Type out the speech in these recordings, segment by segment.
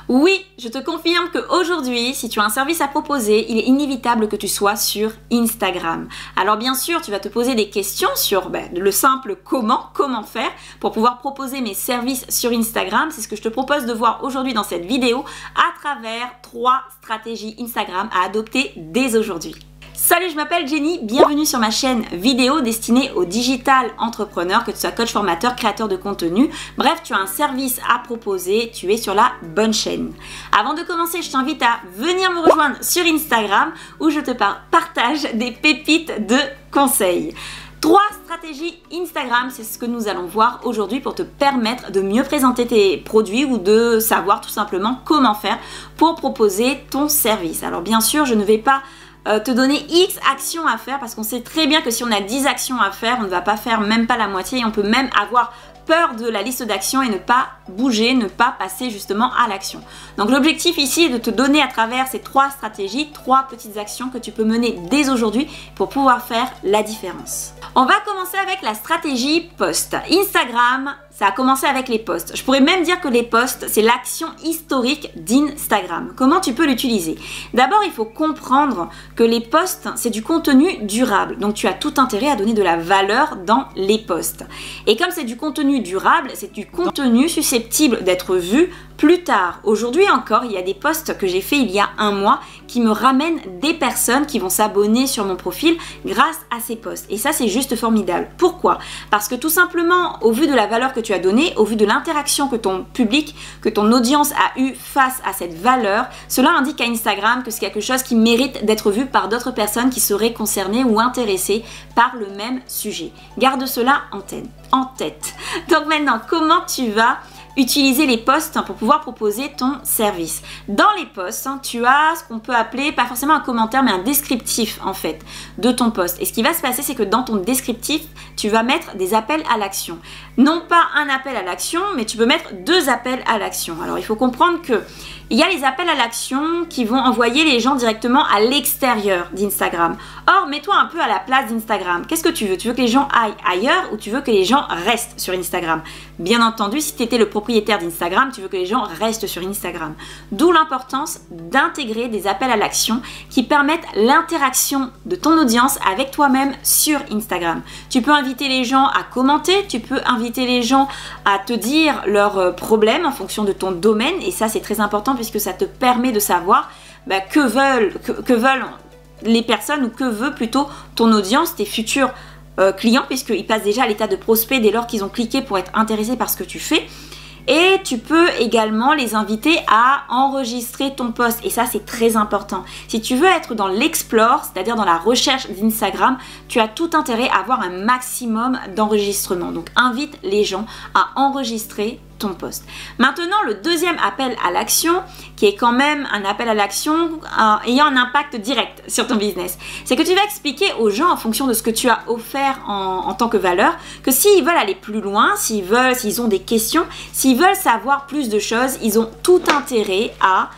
Oui, je te confirme qu'aujourd'hui, si tu as un service à proposer, il est inévitable que tu sois sur Instagram. Alors bien sûr, tu vas te poser des questions sur le simple comment faire pour pouvoir proposer mes services sur Instagram. C'est ce que je te propose de voir aujourd'hui dans cette vidéo à travers 3 stratégies Instagram à adopter dès aujourd'hui. Salut, je m'appelle Jenny, bienvenue sur ma chaîne vidéo destinée aux digital entrepreneurs, que tu sois coach, formateur, créateur de contenu. Bref, tu as un service à proposer, tu es sur la bonne chaîne. Avant de commencer, je t'invite à venir me rejoindre sur Instagram où je te partage des pépites de conseils. 3 stratégies Instagram, c'est ce que nous allons voir aujourd'hui pour te permettre de mieux présenter tes produits ou de savoir tout simplement comment faire pour proposer ton service. Alors bien sûr, je ne vais pas te donner X actions à faire parce qu'on sait très bien que si on a 10 actions à faire, on ne va pas faire même pas la moitié et on peut même avoir peur de la liste d'actions et ne pas bouger, ne pas passer justement à l'action. Donc l'objectif ici est de te donner à travers ces 3 stratégies, 3 petites actions que tu peux mener dès aujourd'hui pour pouvoir faire la différence. On va commencer avec la stratégie post. Instagram, ça a commencé avec les posts. Je pourrais même dire que les posts, c'est l'action historique d'Instagram. Comment tu peux l'utiliser? D'abord, il faut comprendre que les posts, c'est du contenu durable. Donc, tu as tout intérêt à donner de la valeur dans les posts. Et comme c'est du contenu durable, c'est du contenu susceptible d'être vu plus tard. Aujourd'hui encore, il y a des posts que j'ai fait il y a un mois qui me ramènent des personnes qui vont s'abonner sur mon profil grâce à ces posts. Et ça, c'est juste formidable. Pourquoi? Parce que tout simplement, au vu de la valeur que tu as donnée, au vu de l'interaction que ton public, que ton audience a eu face à cette valeur, cela indique à Instagram que c'est quelque chose qui mérite d'être vu par d'autres personnes qui seraient concernées ou intéressées par le même sujet. Garde cela en tête. Donc maintenant, comment tu vas utiliser les posts pour pouvoir proposer ton service? Dans les posts, tu as ce qu'on peut appeler, pas forcément un commentaire, mais un descriptif en fait de ton post. Et ce qui va se passer, c'est que dans ton descriptif, tu vas mettre des appels à l'action. Non pas un appel à l'action, mais tu peux mettre 2 appels à l'action. Alors il faut comprendre que il y a les appels à l'action qui vont envoyer les gens directement à l'extérieur d'Instagram. Or, mets-toi un peu à la place d'Instagram. Qu'est-ce que tu veux? Tu veux que les gens aillent ailleurs ou tu veux que les gens restent sur Instagram? Bien entendu, si tu étais le propriétaire d'Instagram, tu veux que les gens restent sur Instagram. D'où l'importance d'intégrer des appels à l'action qui permettent l'interaction de ton audience avec toi-même sur Instagram. Tu peux inviter les gens à commenter, tu peux inviter les gens à te dire leurs problèmes en fonction de ton domaine et ça, c'est très important puisque ça te permet de savoir que veulent les personnes ou que veut plutôt ton audience, tes futurs clients, puisqu'ils passent déjà à l'état de prospect dès lors qu'ils ont cliqué pour être intéressés par ce que tu fais. Et tu peux également les inviter à enregistrer ton post. Et ça, c'est très important. Si tu veux être dans l'explore, c'est-à-dire dans la recherche d'Instagram, tu as tout intérêt à avoir un maximum d'enregistrement. Donc, invite les gens à enregistrer ton post. Maintenant, le deuxième appel à l'action, qui est quand même un appel à l'action ayant un impact direct sur ton business, c'est que tu vas expliquer aux gens en fonction de ce que tu as offert en tant que valeur, que s'ils veulent aller plus loin, s'ils ont des questions, s'ils veulent savoir plus de choses, ils ont tout intérêt à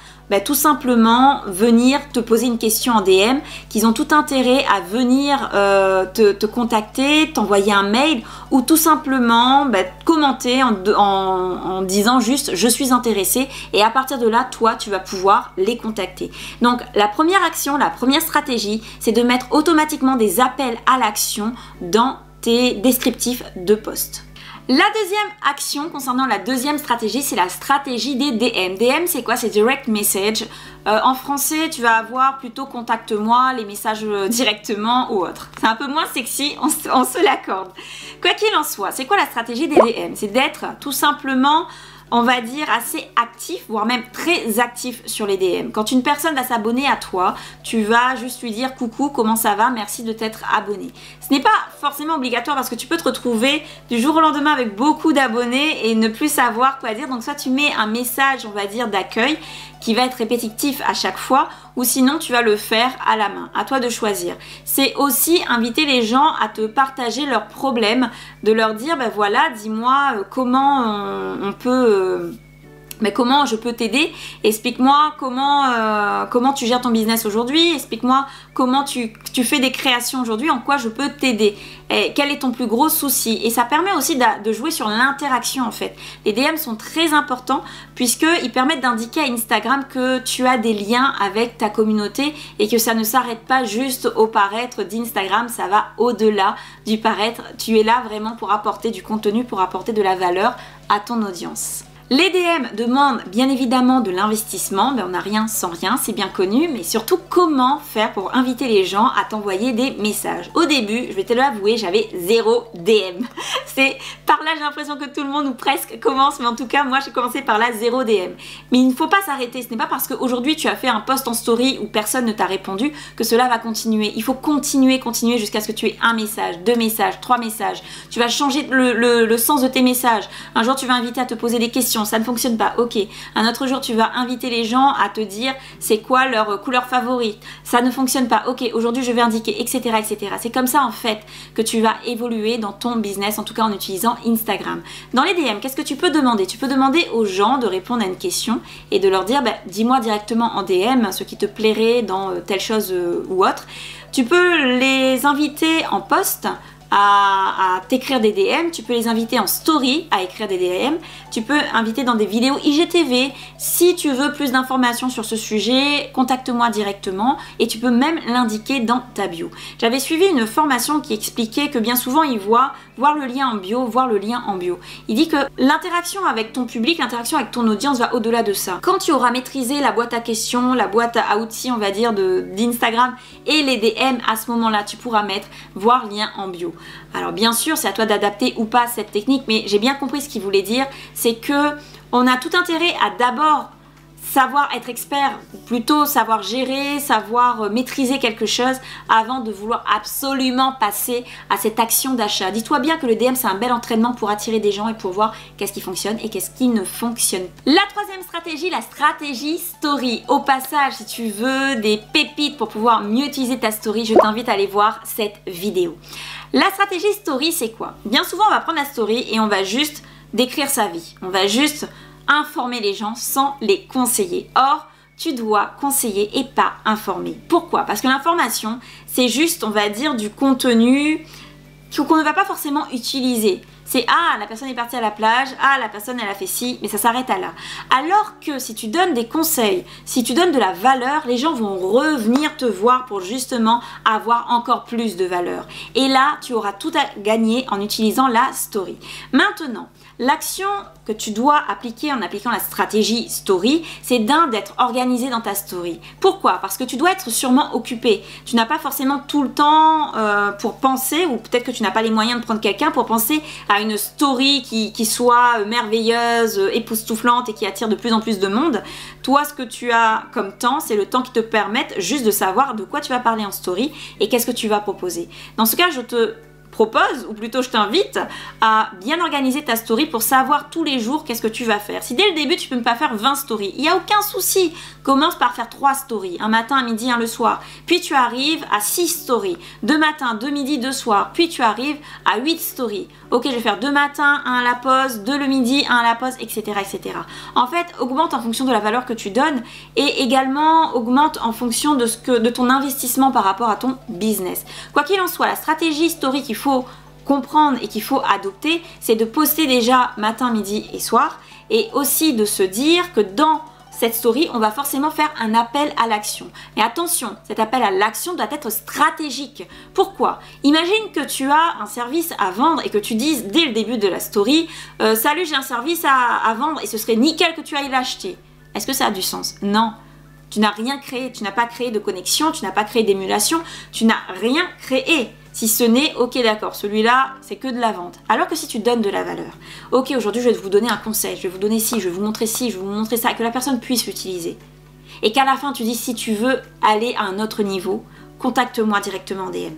tout simplement venir te poser une question en DM, qu'ils ont tout intérêt à venir te contacter, t'envoyer un mail ou tout simplement commenter en disant juste je suis intéressé et à partir de là, toi, tu vas pouvoir les contacter. Donc la première action, la première stratégie, c'est de mettre automatiquement des appels à l'action dans tes descriptifs de post. La deuxième action concernant la deuxième stratégie, c'est la stratégie des DM. DM, c'est quoi? C'est direct message. En français, tu vas avoir plutôt contacte-moi, les messages directement ou autre. C'est un peu moins sexy, on se l'accorde. Quoi qu'il en soit, c'est quoi la stratégie des DM? C'est d'être tout simplement, on va dire, assez actif, voire même très actif sur les DM. Quand une personne va s'abonner à toi, tu vas juste lui dire coucou, comment ça va, merci de t'être abonné. Ce n'est pas forcément obligatoire parce que tu peux te retrouver du jour au lendemain avec beaucoup d'abonnés et ne plus savoir quoi dire. Donc soit tu mets un message, on va dire, d'accueil qui va être répétitif à chaque fois ou sinon tu vas le faire à la main. À toi de choisir. C'est aussi inviter les gens à te partager leurs problèmes, de leur dire voilà, dis-moi comment on peut mais comment je peux t'aider? Explique-moi comment tu gères ton business aujourd'hui. Explique-moi comment tu fais des créations aujourd'hui, en quoi je peux t'aider. Quel est ton plus gros souci? Et ça permet aussi de jouer sur l'interaction en fait. Les DM sont très importants puisqu'ils permettent d'indiquer à Instagram que tu as des liens avec ta communauté et que ça ne s'arrête pas juste au paraître d'Instagram, ça va au-delà du paraître. Tu es là vraiment pour apporter du contenu, pour apporter de la valeur à ton audience. Les DM demandent bien évidemment de l'investissement, on n'a rien sans rien, c'est bien connu, mais surtout comment faire pour inviter les gens à t'envoyer des messages. Au début, je vais te l'avouer, j'avais 0 DM. C'est par là j'ai l'impression que tout le monde ou presque commence, mais en tout cas moi j'ai commencé par là 0 DM. Mais il ne faut pas s'arrêter, ce n'est pas parce qu'aujourd'hui tu as fait un post en story où personne ne t'a répondu que cela va continuer. Il faut continuer jusqu'à ce que tu aies un message, 2 messages, 3 messages. Tu vas changer le sens de tes messages. Un jour tu vas inviter à te poser des questions. Ça ne fonctionne pas, ok. Un autre jour, tu vas inviter les gens à te dire c'est quoi leur couleur favorite. Ça ne fonctionne pas, ok. Aujourd'hui, je vais indiquer, etc., etc. C'est comme ça, en fait, que tu vas évoluer dans ton business, en tout cas en utilisant Instagram. Dans les DM, qu'est-ce que tu peux demander? Tu peux demander aux gens de répondre à une question et de leur dire, dis-moi directement en DM ce qui te plairait dans telle chose ou autre. Tu peux les inviter en post à t'écrire des DM, tu peux les inviter en story à écrire des DM, tu peux inviter dans des vidéos IGTV. Si tu veux plus d'informations sur ce sujet, contacte-moi directement et tu peux même l'indiquer dans ta bio. J'avais suivi une formation qui expliquait que bien souvent ils voient voir le lien en bio, voir le lien en bio. Il dit que l'interaction avec ton public, l'interaction avec ton audience va au-delà de ça. Quand tu auras maîtrisé la boîte à questions, la boîte à outils, on va dire, d'Instagram et les DM, à ce moment-là, tu pourras mettre voir lien en bio. Alors bien sûr, c'est à toi d'adapter ou pas cette technique, mais j'ai bien compris ce qu'il voulait dire, c'est que on a tout intérêt à d'abord savoir être expert, ou plutôt savoir gérer, savoir maîtriser quelque chose avant de vouloir absolument passer à cette action d'achat. Dis-toi bien que le DM c'est un bel entraînement pour attirer des gens et pour voir qu'est-ce qui fonctionne et qu'est-ce qui ne fonctionne pas. La troisième stratégie, la stratégie story. Au passage, si tu veux des pépites pour pouvoir mieux utiliser ta story, je t'invite à aller voir cette vidéo. La stratégie story, c'est quoi? Bien souvent, on va prendre la story et on va juste décrire sa vie. On va juste informer les gens sans les conseiller. Or, tu dois conseiller et pas informer. Pourquoi? Parce que l'information, c'est juste, on va dire, du contenu qu'on ne va pas forcément utiliser. C'est « Ah, la personne est partie à la plage, ah, la personne elle a fait ci », mais ça s'arrête à là. Alors que si tu donnes des conseils, si tu donnes de la valeur, les gens vont revenir te voir pour justement avoir encore plus de valeur. Et là, tu auras tout à gagner en utilisant la story. Maintenant, l'action que tu dois appliquer en appliquant la stratégie story, c'est d'être organisé dans ta story. Pourquoi? Parce que tu dois être sûrement occupé. Tu n'as pas forcément tout le temps pour penser, ou peut-être que tu n'as pas les moyens de prendre quelqu'un pour penser à une story qui soit merveilleuse, époustouflante et qui attire de plus en plus de monde. Toi, ce que tu as comme temps, c'est le temps qui te permette juste de savoir de quoi tu vas parler en story et qu'est-ce que tu vas proposer. Dans ce cas, je te propose, ou plutôt je t'invite à bien organiser ta story pour savoir tous les jours qu'est-ce que tu vas faire. Si dès le début tu peux ne pas faire 20 stories, il n'y a aucun souci. Commence par faire 3 stories, un matin, un midi, un le soir. Puis tu arrives à 6 stories, 2 matins, 2 midis, 2 soirs. Puis tu arrives à 8 stories. Ok, je vais faire 2 matins, 1 à la pause, 2 le midi, 1 à la pause, etc., etc. En fait, augmente en fonction de la valeur que tu donnes et également augmente en fonction de ton investissement par rapport à ton business. Quoi qu'il en soit, la stratégie story qu'il faut comprendre et qu'il faut adopter, c'est de poster déjà matin, midi et soir et aussi de se dire que dans cette story, on va forcément faire un appel à l'action. Et attention, cet appel à l'action doit être stratégique. Pourquoi? Imagine que tu as un service à vendre et que tu dises dès le début de la story « Salut, j'ai un service à vendre et ce serait nickel que tu ailles l'acheter. » Est-ce que ça a du sens? Non. Tu n'as rien créé, tu n'as pas créé de connexion, tu n'as pas créé d'émulation, tu n'as rien créé. Si ce n'est, ok d'accord, celui-là, c'est que de la vente. Alors que si tu donnes de la valeur, ok, aujourd'hui je vais vous donner un conseil, je vais vous donner ci, je vais vous montrer ci, je vais vous montrer ça, que la personne puisse l'utiliser. Et qu'à la fin, tu dis, si tu veux aller à un autre niveau, contacte-moi directement en DM.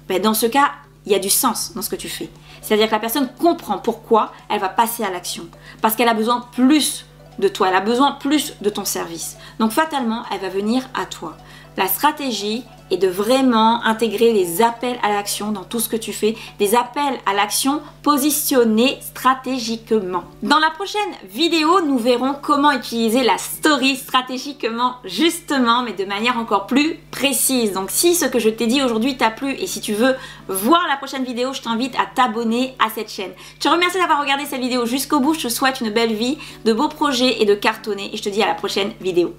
Ben, dans ce cas, il y a du sens dans ce que tu fais. C'est-à-dire que la personne comprend pourquoi elle va passer à l'action. Parce qu'elle a besoin plus de toi, elle a besoin plus de ton service. Donc fatalement, elle va venir à toi. La stratégie et de vraiment intégrer les appels à l'action dans tout ce que tu fais, des appels à l'action positionnés stratégiquement. Dans la prochaine vidéo, nous verrons comment utiliser la story stratégiquement justement, mais de manière encore plus précise. Donc si ce que je t'ai dit aujourd'hui t'a plu et si tu veux voir la prochaine vidéo, je t'invite à t'abonner à cette chaîne. Je te remercie d'avoir regardé cette vidéo jusqu'au bout, je te souhaite une belle vie, de beaux projets et de cartonner et je te dis à la prochaine vidéo.